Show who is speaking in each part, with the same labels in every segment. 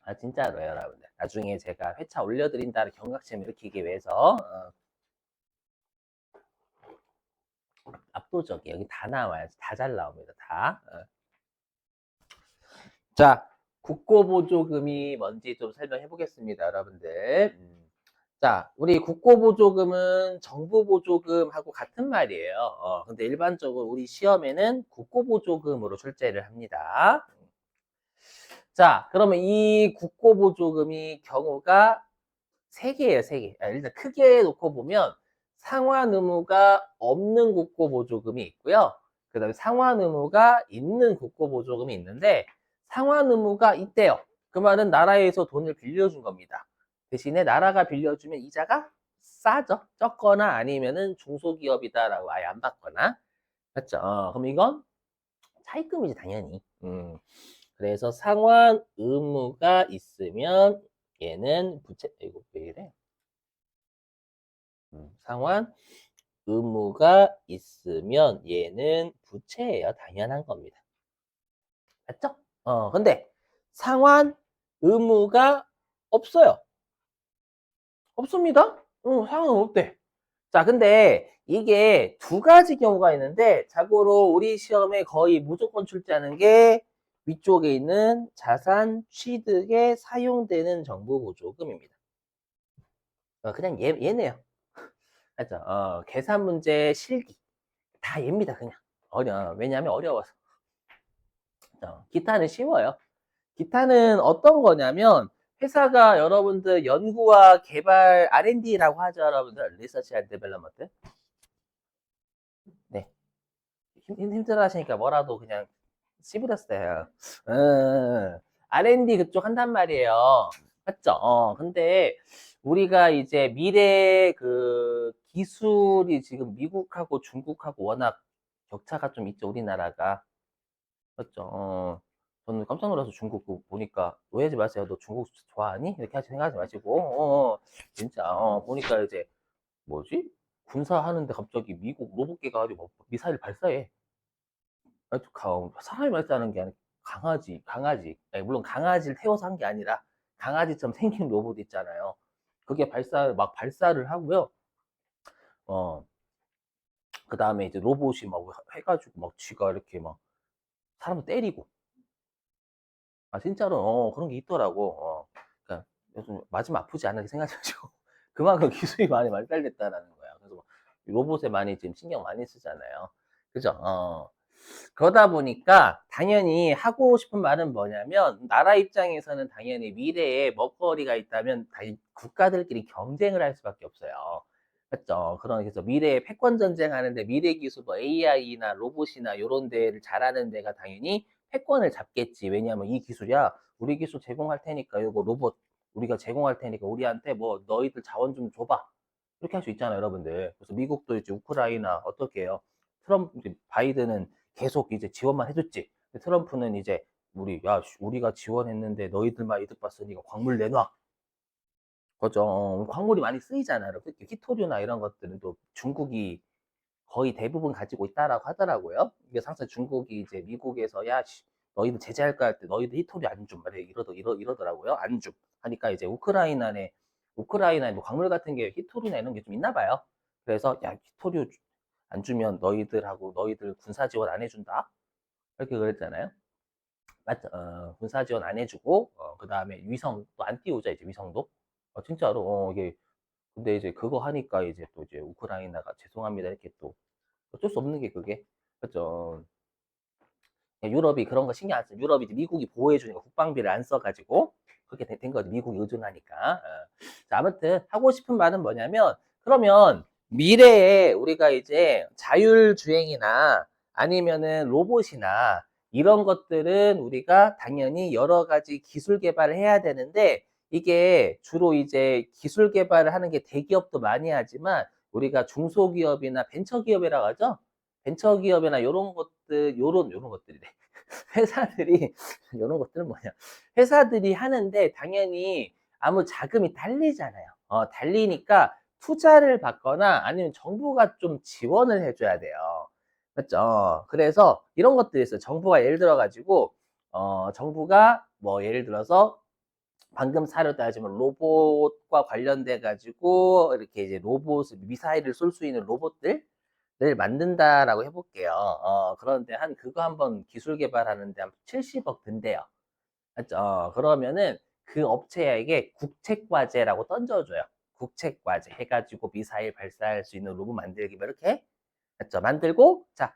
Speaker 1: 아, 진짜로요, 여러분들. 나중에 제가 회차 올려드린다는 경각심을 일으키기 위해서, 압도적이에요. 여기 다 나와요. 다 잘 나옵니다. 다. 자, 국고보조금이 뭔지 좀 설명해 보겠습니다, 여러분들. 자, 우리 국고보조금은 정부보조금하고 같은 말이에요. 근데 일반적으로 우리 시험에는 국고보조금으로 출제를 합니다. 자, 그러면 이 국고보조금이 경우가 세 개예요, 세 개. 일단 크게 놓고 보면 상환 의무가 없는 국고보조금이 있고요. 그 다음에 상환 의무가 있는 국고보조금이 있는데 상환 의무가 있대요. 그 말은 나라에서 돈을 빌려준 겁니다. 대신에 나라가 빌려주면 이자가 싸죠. 적거나 아니면은 중소기업이다라고 아예 안 받거나. 맞죠? 그럼 이건 차입금이지, 당연히. 그래서 상환 의무가 있으면 얘는 이거 왜 이래? 상환 의무가 있으면 얘는 부채예요. 당연한 겁니다. 맞죠? 근데 상환 의무가 없어요. 없습니다. 상환 없대. 자, 근데 이게 두 가지 경우가 있는데 자고로 우리 시험에 거의 무조건 출제하는 게 위쪽에 있는 자산 취득에 사용되는 정부보조금입니다. 그냥 얘네요. 맞죠? 계산 문제 실기 다 얘입니다. 그냥 왜냐하면 어려워서. 기타는 쉬워요. 기타는 어떤 거냐면 회사가 여러분들 연구와 개발 R&D라고 하죠, 여러분들. 리서치 앤 데벨롭먼트. 네. 힘들어 하시니까 뭐라도 그냥 씹으렸어요. R&D 그쪽 한단 말이에요. 맞죠? 근데 우리가 이제 미래 그 기술이 지금 미국하고 중국하고 워낙 격차가 좀 있죠, 우리나라가. 맞죠? 저는 깜짝 놀라서 중국 그거 보니까 오해하지 마세요. 너 중국 좋아하니? 이렇게 생각하지 마시고, 진짜, 보니까 이제 뭐지? 군사하는데 갑자기 미국 로봇계가 가지고 뭐 미사일 발사해. 사람이 발사하는 게 아니라 강아지. 아니, 물론 강아지를 태워서 한 게 아니라 강아지처럼 생긴 로봇 있잖아요. 그게 막 발사를 하고요. 어, 그 다음에 이제 로봇이 막 해가지고 막 쥐가 이렇게 막 사람을 때리고. 아, 진짜로, 그런 게 있더라고. 그러니까 요즘 맞으면 아프지 않게 생각하지 마시고. 그만큼 기술이 많이 발달됐다라는 거야. 그래서 뭐 로봇에 많이 지금 신경 많이 쓰잖아요. 그죠? 그러다 보니까 당연히 하고 싶은 말은 뭐냐면 나라 입장에서는 당연히 미래에 먹거리가 있다면 국가들끼리 경쟁을 할 수밖에 없어요. 맞죠? 그래서 미래에 패권 전쟁 하는데 미래 기술 뭐 AI나 로봇이나 이런 데를 잘하는 데가 당연히 패권을 잡겠지. 왜냐하면 이 기술이야. 우리 기술 제공할 테니까 이거 로봇 우리가 제공할 테니까 우리한테 뭐 너희들 자원 좀 줘봐. 이렇게 할 수 있잖아요, 여러분들. 그래서 미국도 이제 우크라이나 어떻게 해요? 바이든은 계속 이제 지원만 해줬지. 트럼프는 이제 우리가 지원했는데 너희들만 이득 봤으니까 광물 내놔. 그죠? 광물이 많이 쓰이잖아요. 특히 히토류나 이런 것들은 또 중국이 거의 대부분 가지고 있다라고 하더라고요. 이게 항상 중국이 이제 미국에서 너희들 제재할 거 할 때 너희들 히토류 안 줌. 이러더라고요. 안 줌. 하니까 이제 우크라이나에 뭐 광물 같은 게 히토류나 이런 게 좀 있나 봐요. 그래서 히토류 안 주면 너희들 군사 지원 안 해준다. 이렇게 그랬잖아요. 맞죠? 군사 지원 안 해주고, 그 다음에 위성 또 안 띄우자, 이제 위성도. 진짜로, 이게, 근데 이제 그거 하니까 이제 또 이제 우크라이나가 죄송합니다. 이렇게 또 어쩔 수 없는 게 그게. 그죠? 유럽이 그런 거 신경 안 써. 유럽이 이제 미국이 보호해주니까 국방비를 안 써가지고 그렇게 된 거지. 미국이 의존하니까. 자, 아무튼 하고 싶은 말은 뭐냐면 그러면 미래에 우리가 이제 자율주행이나 아니면은 로봇이나 이런 것들은 우리가 당연히 여러 가지 기술 개발을 해야 되는데 이게 주로 이제 기술 개발을 하는 게 대기업도 많이 하지만 우리가 중소기업이나 벤처기업이라고 하죠. 벤처기업이나 이런 것들, 요런 것들이래. 회사들이, 이런 것들은 뭐냐. 회사들이 하는데 당연히 아무 자금이 달리잖아요. 달리니까 투자를 받거나 아니면 정부가 좀 지원을 해줘야 돼요. 맞죠? 그래서 이런 것들이 있어요. 정부가 예를 들어가지고, 정부가 뭐 예를 들어서 방금 사료 따지면 로봇과 관련돼 가지고 이렇게 이제 미사일을 쏠 수 있는 로봇들을 만든다라고 해볼게요. 그런데 그거 한번 기술 개발하는데 한 70억 든대요. 맞죠? 그러면은 그 업체에게 국책과제라고 던져줘요. 국책과제 해가지고 미사일 발사할 수 있는 로봇 만들기 뭐 이렇게 맞죠? 만들고 자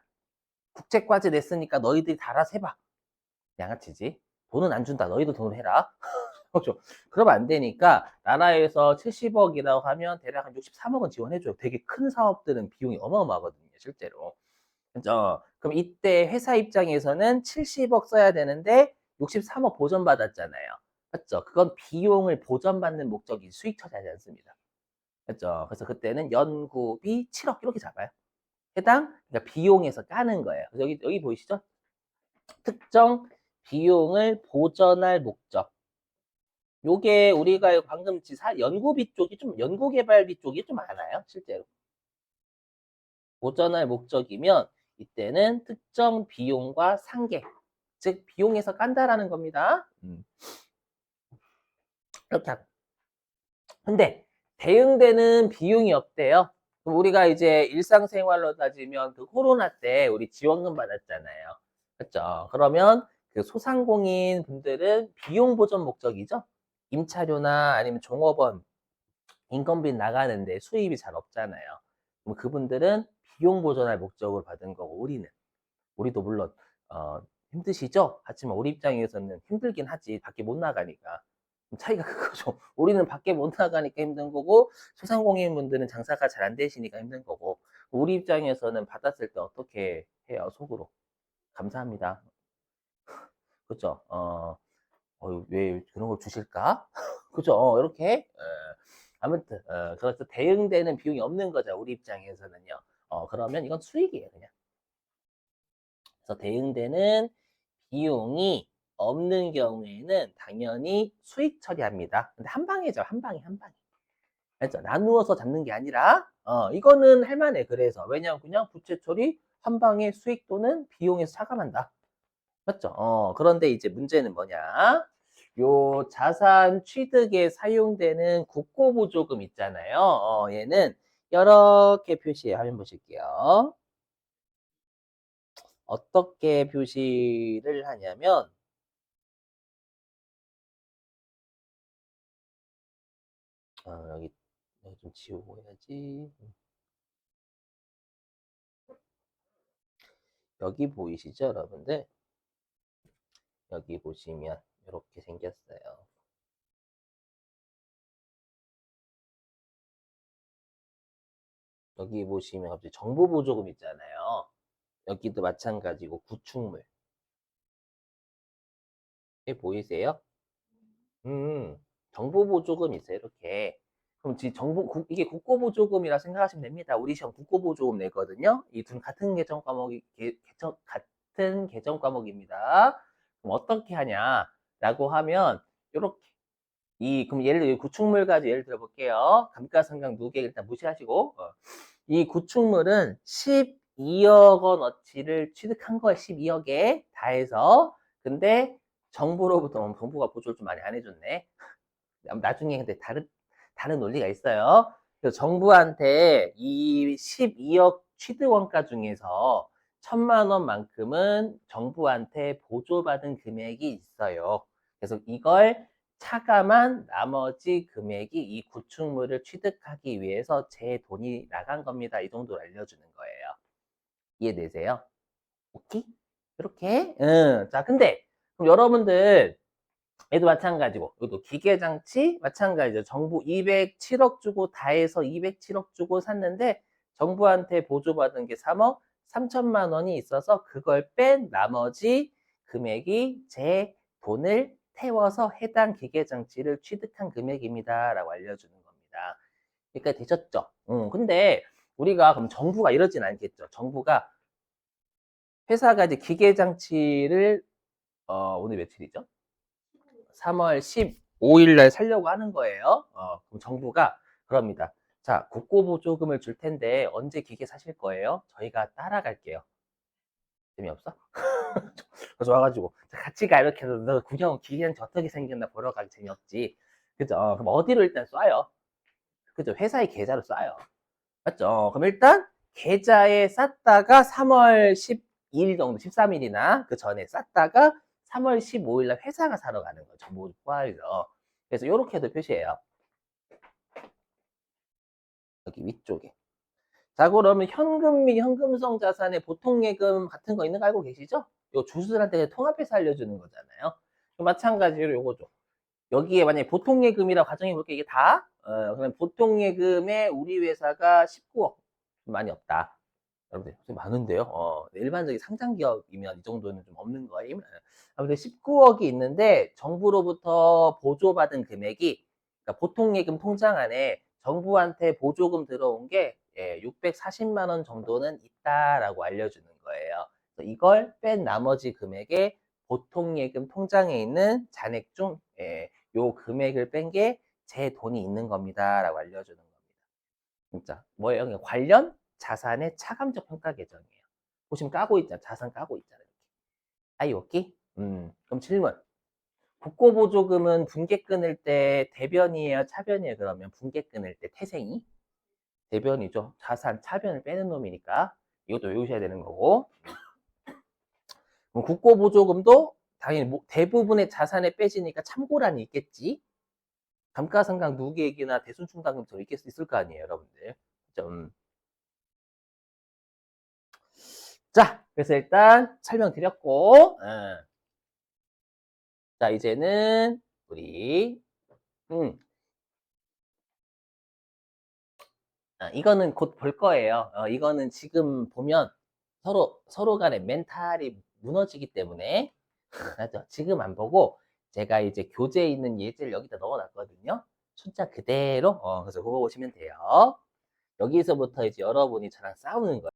Speaker 1: 국책과제 냈으니까 너희들이 다 알아서 해봐. 양아치지. 돈은 안 준다. 너희도 돈을 해라. 그렇죠. 그러면 안 되니까 나라에서 70억이라고 하면 대략 한 63억은 지원해줘요. 되게 큰 사업들은 비용이 어마어마하거든요. 실제로. 그죠? 그럼 이때 회사 입장에서는 70억 써야 되는데 63억 보전받았잖아요. 맞죠? 그건 비용을 보전받는 목적이 수익 처리하지 않습니다. 맞죠? 그래서 그때는 연구비 7억 이렇게 잡아요. 그러니까 비용에서 까는 거예요. 그래서 여기 보이시죠? 특정 비용을 보전할 목적. 요게 우리가 방금 연구비 쪽이 연구개발비 쪽이 좀 많아요. 실제로. 보전할 목적이면 이때는 특정 비용과 상계, 즉 비용에서 깐다라는 겁니다. 이렇게 근데 대응되는 비용이 없대요. 그럼 우리가 이제 일상생활로 따지면 그 코로나 때 우리 지원금 받았잖아요. 그렇죠? 그러면 그 소상공인 분들은 비용 보전 목적이죠. 임차료나 아니면 종업원 인건비 나가는데 수입이 잘 없잖아요. 그럼 그분들은 비용 보전할 목적으로 받은 거고 우리도 물론 힘드시죠? 하지만 우리 입장에서는 힘들긴 하지. 밖에 못 나가니까. 차이가 그거죠. 우리는 밖에 못 나가니까 힘든 거고 소상공인 분들은 장사가 잘 안 되시니까 힘든 거고 우리 입장에서는 받았을 때 어떻게 해요? 속으로 감사합니다. 그죠? 왜 그런 걸 주실까? 그죠? 이렇게 아무튼 그래서 대응되는 비용이 없는 거죠. 우리 입장에서는요. 그러면 이건 수익이에요, 그냥. 그래서 대응되는 비용이 없는 경우에는 당연히 수익 처리합니다. 근데 한 방이죠. 한 방에 한 방에. 알죠? 나누어서 잡는 게 아니라 이거는 할만해. 그래서 왜냐면 그냥 부채 처리 한 방에 수익 또는 비용에서 차감한다. 맞죠? 그런데 이제 문제는 뭐냐? 요 자산 취득에 사용되는 국고보조금 있잖아요. 얘는 이렇게 표시해 화면 보실게요. 어떻게 표시를 하냐면 여기 좀 지우고 해야지. 여기 보이시죠, 여러분들? 여기 보시면 이렇게 생겼어요. 여기 보시면 갑자기 정보보조금 있잖아요. 여기도 마찬가지고 구축물. 이게 보이세요? 정보보조금 있어요, 이렇게. 그럼 이게 국고보조금이라 생각하시면 됩니다. 우리 시험 국고보조금 내거든요. 이 둘 같은 계정 과목이, 같은 계정 과목입니다. 그럼 어떻게 하냐라고 하면, 요렇게. 그럼 예를 들어, 구축물 가지고 예를 들어 볼게요. 감가상각 누계 일단 무시하시고, 이 구축물은 12억 원어치를 취득한 거예요. 12억에 다 해서. 근데 정부가 보조를 좀 많이 안 해줬네. 나중에 근데 다른 논리가 있어요. 그래서 정부한테 이 12억 취득 원가 중에서 1,000만 원만큼은 정부한테 보조받은 금액이 있어요. 그래서 이걸 차감한 나머지 금액이 이 구축물을 취득하기 위해서 제 돈이 나간 겁니다. 이 정도로 알려주는 거예요. 이해되세요? 오케이? 이렇게. 자, 근데 그럼 여러분들 얘도 마찬가지고, 이것도 기계장치 마찬가지죠. 정부 207억 주고 다 해서 207억 주고 샀는데 정부한테 보조받은 게 3억 3천만 원이 있어서 그걸 뺀 나머지 금액이 제 돈을 태워서 해당 기계장치를 취득한 금액입니다. 라고 알려주는 겁니다. 그러니까 되셨죠? 근데 우리가 그럼 정부가 이러진 않겠죠. 정부가 회사가 이제 기계장치를 오늘 며칠이죠? 3월 15일 날 살려고 하는 거예요. 그럼 정부가 그럽니다. 자, 국고보조금을 줄 텐데 언제 기계 사실 거예요? 저희가 따라갈게요. 재미없어? 좋아가지고 같이 가 이렇게 해서 너 구경 기계는 어떻게 생겼나 보러 가기 재미없지. 그죠? 그럼 어디로 일단 쏴요? 그죠? 회사의 계좌로 쏴요. 맞죠? 그럼 일단 계좌에 쌌다가 3월 12일 정도, 13일이나 그 전에 쌌다가 3월 15일 날 회사가 사러 가는 거죠. 전부 포함해서. 그래서 이렇게도 표시해요. 여기 위쪽에. 자, 그러면 현금 및 현금성 자산의 보통예금 같은 거 있는 거 알고 계시죠? 요 주주들한테 통합해서 알려주는 거잖아요. 마찬가지로 요거죠. 여기에 만약에 보통예금이라고 가정해 볼게요. 이게 다. 그럼 보통예금에 우리 회사가 19억. 많이 없다. 여러분들 좀 많은데요. 일반적인 상장 기업이면 이 정도는 좀 없는 거예요. 아무튼 19억이 있는데 정부로부터 보조받은 금액이 그러니까 보통예금 통장 안에 정부한테 보조금 들어온 게 640만 원 정도는 있다라고 알려주는 거예요. 그래서 이걸 뺀 나머지 금액에 보통예금 통장에 있는 잔액 중 요 금액을 뺀 게 제 돈이 있는 겁니다라고 알려주는 겁니다. 진짜 뭐예요? 그냥 관련 자산의 차감적 평가 계정이에요. 보시면 까고 있잖아. 자산 까고 있잖아요. 아이 오케이? 그럼 질문. 국고보조금은 분계 끊을 때 대변이에요? 차변이에요? 그러면 분계 끊을 때 태생이? 대변이죠. 자산 차변을 빼는 놈이니까 이것도 외우셔야 되는 거고. 그럼 국고보조금도 당연히 대부분의 자산에 빼지니까 참고란이 있겠지. 감가상각 누계액이나 대손충당금처럼 있을 거 아니에요, 여러분들. 좀. 자, 그래서 일단 설명드렸고, 자, 이제는 우리, 음, 이거는 곧 볼 거예요. 이거는 지금 보면 서로 간의 멘탈이 무너지기 때문에, 맞죠? 지금 안 보고 제가 이제 교재에 있는 예제를 여기다 넣어놨거든요. 숫자 그대로, 그래서 그거 보시면 돼요. 여기서부터 이제 여러분이 저랑 싸우는 거예요.